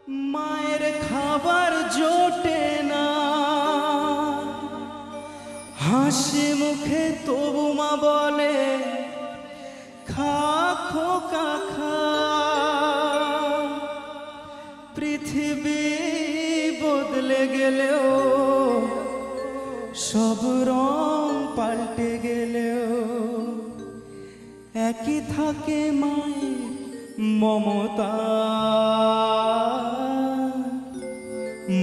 মায়ের খাবার জোটে না, হাসি মুখে তবু মা বলে খা খোকা খা। পৃথিবী বদলে গেলেও, সব রং পাল্টে গেলেও, একই থাকে মায়ের মমতা।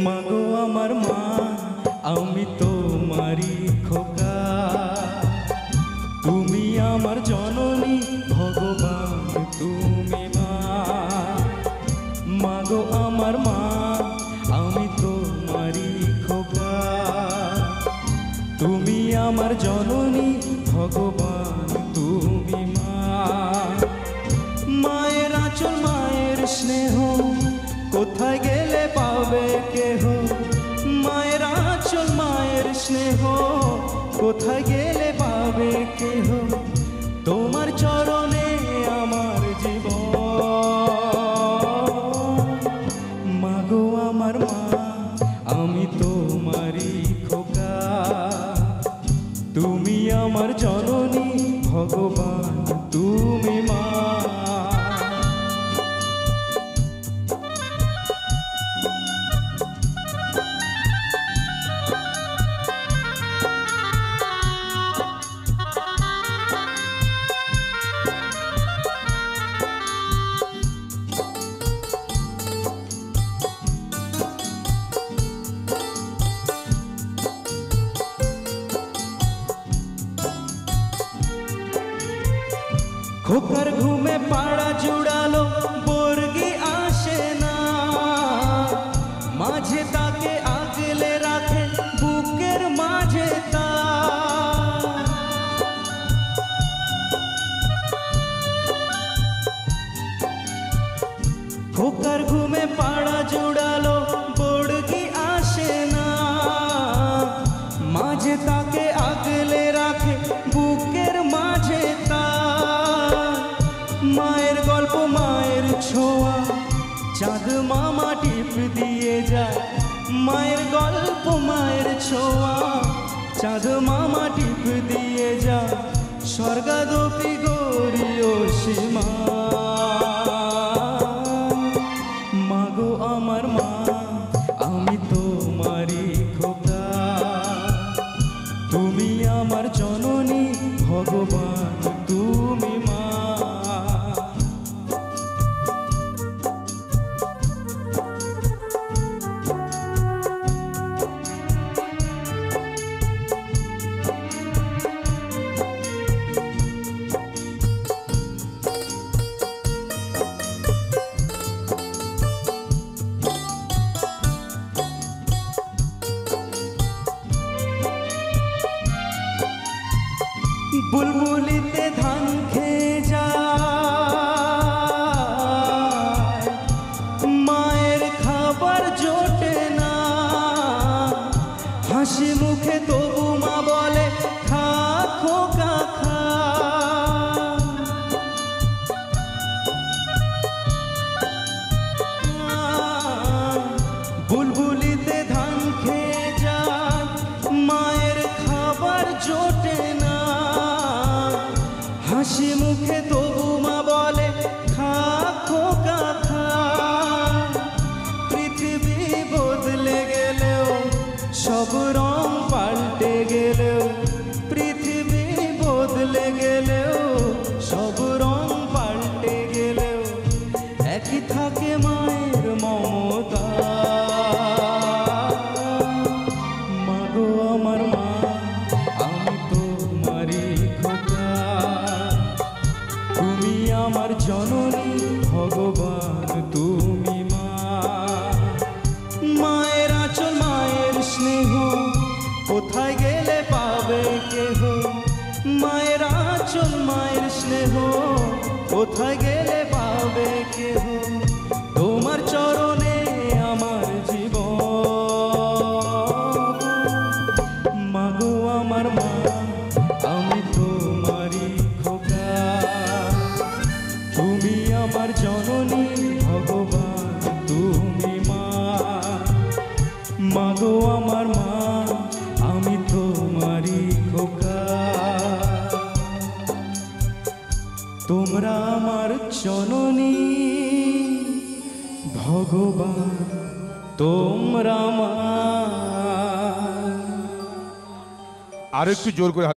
মাগো আমার মা, আমি তোমারই খোকা, তুমি আমার জননী, ভগবান তুমি মা। মাগো আমার মা, আমি তোমারই খোকা, তুমি আমার জননী, ভগবান তুমি মা। মায়ের আঁচল মায়ের স্নেহ, কোথায় গেলে পাবে কেহ। মায়ের আঁচল মায়ের স্নেহ, কোথায় গেলে পাবে কেহ। তোমার চরণে আমার জীবন। মাগো আমার মা, আমি তোমারই খোকা, তুমি আমার জননী, ভগবান তুমি মা। খোকার ঘুমে পাড়া জুড়ালো, বর্গি আসে না, মাঝে তাকে আগলে রাখে বুকের মাঝে তার। খোকার ঘুমে পাড়া জুড়ালো, বর্গি আসে না, মাঝে তাকে আগলে রাখে বুকের মাঝে তার। মায়ের গল্প মায়ের ছোঁয়া, চাঁদ মামা টিপ দিয়ে যায়। মায়ের গল্প মায়ের ছোঁয়া, চাঁদ মামা টিপ দিয়ে যায়। স্বর্গাদপি গৌরীয় সীমা। মাগো আমার মা, আমি তোমারই খোকা, তুমি আমার জননী, ভগবান তুমি মা। বুলবুলিতে ধান খেয়ে যায়, মায়ের খাবার জোটে না, হাসি মুখে তবু মা বলে খা খোকা খা। বুলবুলিতে ধান খেয়ে যায়, মায়ের খাবার জোটে না, হাসি মুখে তবু মা বলে খা খোকা খা। পৃথিবী বদলে গেলেও, সব রং পাল্টে গেলেও, পৃথিবী বদলে গেলেও, সব রং পাল্টে গেলেও, একই থাকে মায়ের মমতা। মাগো আমার মা, আমি তোমারই খোকা, তুমি আমার জননী, ভগবান তুমি মা। মায়ের আঁচল মায়ের স্নেহ, কোথায় গেলে পাবে কেহ। মায়ের আঁচল মায়ের স্নেহ, কোথায় গেলে পাবে কেহ। তোমার তোমরা আমার জননী, ভগবান তোমরা আমার। আর একটু জোর করে